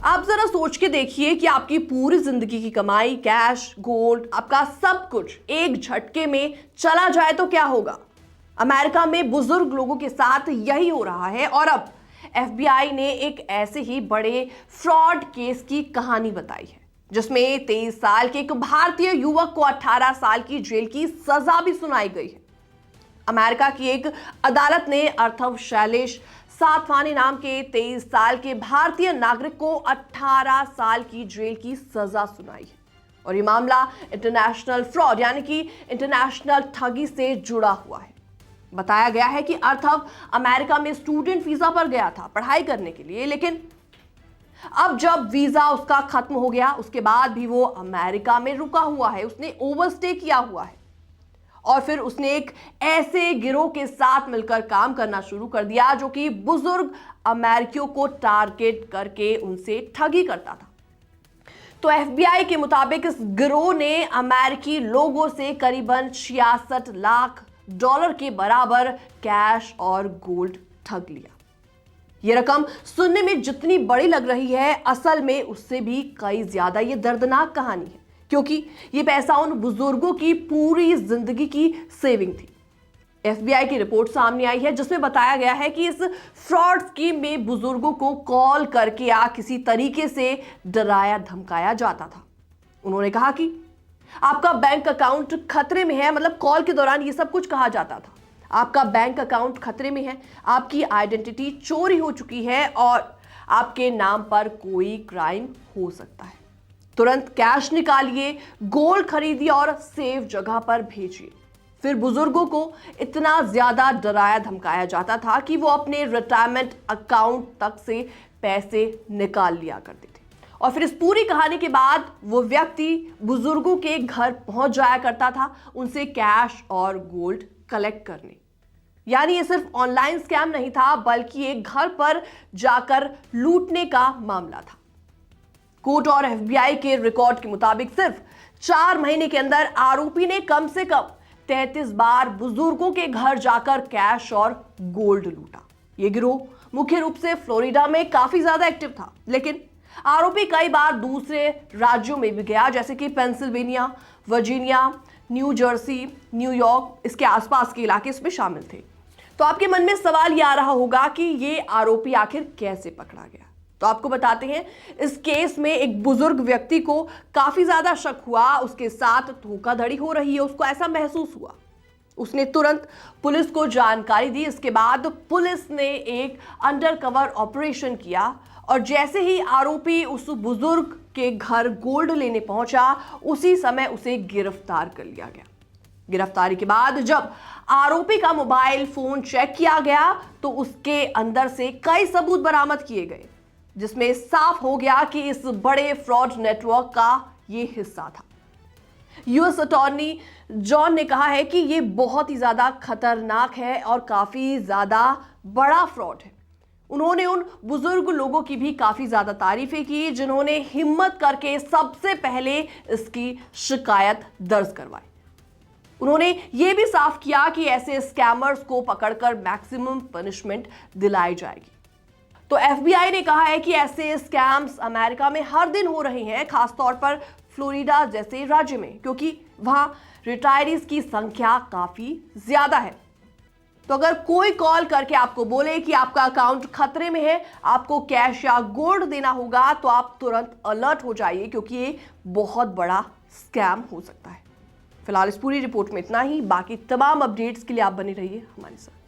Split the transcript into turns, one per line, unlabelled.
आप जरा सोच के देखिए कि आपकी पूरी जिंदगी की कमाई, कैश, गोल्ड, आपका सब कुछ एक झटके में चला जाए तो क्या होगा। अमेरिका में बुजुर्ग लोगों के साथ यही हो रहा है और अब एफबीआई ने एक ऐसे ही बड़े फ्रॉड केस की कहानी बताई है जिसमें 23 साल के एक भारतीय युवक को 18 साल की जेल की सजा भी सुनाई गई है। अमेरिका की एक अदालत ने अर्थव शैलेश सातवानी नाम के 23 साल के भारतीय नागरिक को 18 साल की जेल की सजा सुनाई है और ये मामला इंटरनेशनल फ्रॉड यानी कि इंटरनेशनल ठगी से जुड़ा हुआ है। बताया गया है कि अर्थव अमेरिका में स्टूडेंट वीजा पर गया था पढ़ाई करने के लिए, लेकिन अब जब वीजा उसका खत्म हो गया उसके बाद भी वो अमेरिका में रुका हुआ है, उसने ओवरस्टे किया हुआ है और फिर उसने एक ऐसे गिरोह के साथ मिलकर काम करना शुरू कर दिया जो कि बुजुर्ग अमेरिकियों को टारगेट करके उनसे ठगी करता था। तो एफबीआई के मुताबिक इस गिरोह ने अमेरिकी लोगों से करीबन 66 लाख डॉलर के बराबर कैश और गोल्ड ठग लिया। यह रकम सुनने में जितनी बड़ी लग रही है, असल में उससे भी कई ज्यादा ये दर्दनाक कहानी है, क्योंकि ये पैसा उन बुजुर्गों की पूरी जिंदगी की सेविंग थी। एफबीआई की रिपोर्ट सामने आई है जिसमें बताया गया है कि इस फ्रॉड स्कीम में बुजुर्गों को कॉल करके या किसी तरीके से डराया धमकाया जाता था। उन्होंने कहा कि आपका बैंक अकाउंट खतरे में है, मतलब कॉल के दौरान ये सब कुछ कहा जाता था। आपका बैंक अकाउंट खतरे में है, आपकी आइडेंटिटी चोरी हो चुकी है और आपके नाम पर कोई क्राइम हो सकता है। तुरंत कैश निकालिए, गोल्ड खरीदिए और सेफ जगह पर भेजिए। फिर बुजुर्गों को इतना ज्यादा डराया धमकाया जाता था कि वो अपने रिटायरमेंट अकाउंट तक से पैसे निकाल लिया करते थे और फिर इस पूरी कहानी के बाद वो व्यक्ति बुजुर्गों के घर पहुंच जाया करता था उनसे कैश और गोल्ड कलेक्ट करने। यानी ये सिर्फ ऑनलाइन स्कैम नहीं था, बल्कि एक घर पर जाकर लूटने का मामला था। कोर्ट और एफबीआई के रिकॉर्ड के मुताबिक सिर्फ 4 महीने के अंदर आरोपी ने कम से कम 33 बार बुजुर्गों के घर जाकर कैश और गोल्ड लूटा। यह गिरोह मुख्य रूप से फ्लोरिडा में काफी ज्यादा एक्टिव था, लेकिन आरोपी कई बार दूसरे राज्यों में भी गया, जैसे कि Pennsylvania, Virginia, new Jersey, New York, इसके आसपास के इलाके इसमें शामिल थे। तो आपके मन में सवाल यह आ रहा होगा कि ये आरोपी आखिर कैसे पकड़ा गया। तो आपको बताते हैं, इस केस में एक बुजुर्ग व्यक्ति को काफी ज्यादा शक हुआ, उसके साथ धोखाधड़ी हो रही है, उसको ऐसा महसूस हुआ। उसने तुरंत पुलिस को जानकारी दी। इसके बाद पुलिस ने एक अंडरकवर ऑपरेशन किया और जैसे ही आरोपी उस बुजुर्ग के घर गोल्ड लेने पहुंचा, उसी समय उसे गिरफ्तार कर लिया गया। गिरफ्तारी के बाद जब आरोपी का मोबाइल फोन चेक किया गया तो उसके अंदर से कई सबूत बरामद किए गए, जिसमें साफ हो गया कि इस बड़े फ्रॉड नेटवर्क का ये हिस्सा था। यूएस अटॉर्नी जॉन ने कहा है कि ये बहुत ही ज्यादा खतरनाक है और काफी ज्यादा बड़ा फ्रॉड है। उन्होंने उन बुजुर्ग लोगों की भी काफी ज्यादा तारीफें की जिन्होंने हिम्मत करके सबसे पहले इसकी शिकायत दर्ज करवाई। उन्होंने यह भी साफ किया कि ऐसे स्कैमर्स को पकड़कर मैक्सिमम पनिशमेंट दिलाई जाएगी। तो एफबीआई ने कहा है कि ऐसे स्कैम्स अमेरिका में हर दिन हो रहे हैं, खासतौर पर फ्लोरिडा जैसे राज्य में, क्योंकि वहां रिटायरीज की संख्या काफी ज्यादा है। तो अगर कोई कॉल करके आपको बोले कि आपका अकाउंट खतरे में है, आपको कैश या गोल्ड देना होगा, तो आप तुरंत अलर्ट हो जाइए, क्योंकि ये बहुत बड़ा स्कैम हो सकता है। फिलहाल इस पूरी रिपोर्ट में इतना ही। बाकी तमाम अपडेट्स के लिए आप बने रहिए हमारे साथ।